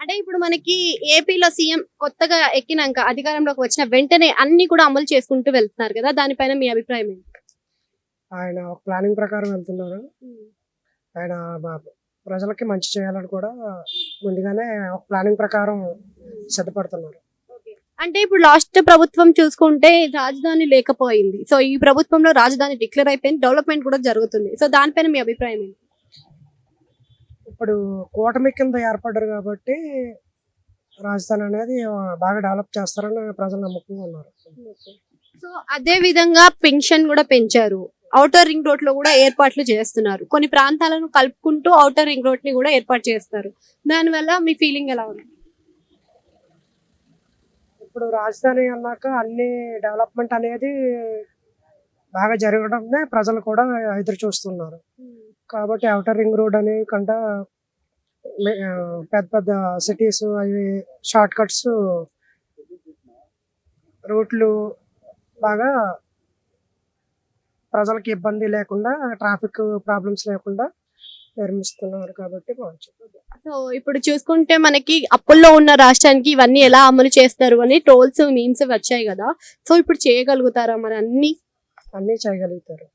అంటే ఇప్పుడు మనకి ఏపీలో సీఎం కొత్తగా ఎక్కినాక అధికారంలోకి వచ్చిన వెంటనే అన్ని కూడా అమలు చేసుకుంటూ వెళ్తున్నారు కదా, దానిపైన మీ అభిప్రాయం ఏంటి? ఆయన ఒక ప్లానింగ్ ప్రకారం వెళ్తున్నారు. ఆయన ప్రజలకి మంచి చేయాలని కూడా ముందుగానే ఒక ప్లానింగ్ ప్రకారం సిద్ధపడుతున్నారు. అంటే ఇప్పుడు లాస్ట్ ప్రభుత్వం చూసుకుంటే రాజధాని లేకపోయింది. సో ఈ ప్రభుత్వంలో రాజధాని డిక్లేర్ అయిపోయింది, డెవలప్మెంట్ కూడా జరుగుతుంది. సో దానిపైన మీ అభిప్రాయం ఏంటి? ఇప్పుడు కూటమి కింద ఏర్పడ్డారు కాబట్టి రాజధాని అనేది బాగా డెవలప్ చేస్తారని ప్రజలు నమ్మకంగా ఉన్నారు. సో అదే విధంగా పెన్షన్ కూడా పెంచారు. ఔటర్ రింగ్ రోడ్ లో కూడా ఏర్పాట్లు చేస్తున్నారు. కొన్ని ప్రాంతాలను కలుపుకుంటూ ఔటర్ రింగ్ రోడ్ ని కూడా ఏర్పాటు చేస్తారు. దానివల్ల మీ ఫీలింగ్ ఎలా ఉంది? ఇప్పుడు రాజధాని అన్నాక అన్ని డెవలప్మెంట్ అనేది బాగా జరగడంనే ప్రజలు కూడా ఎదురు చూస్తున్నారు. కాబట్టి ఔటర్ రింగ్ రోడ్ అనే కంటే పెద్ద పెద్ద సిటీస్ అవి షార్ట్ కట్స్ రూట్లు బాగా ప్రజలకు ఇబ్బంది లేకుండా ట్రాఫిక్ ప్రాబ్లమ్స్ లేకుండా నిర్మిస్తున్నారు కాబట్టి బాగుంటుంది. సో ఇప్పుడు చూసుకుంటే మనకి అప్పుల్లో ఉన్న రాష్ట్రానికి ఇవన్నీ ఎలా అమలు చేస్తారు అని ట్రోల్స్ మీమ్స్ వచ్చాయి కదా. సో ఇప్పుడు చేయగలుగుతారా మరి అన్ని? అన్నీ చేయగలుగుతారు.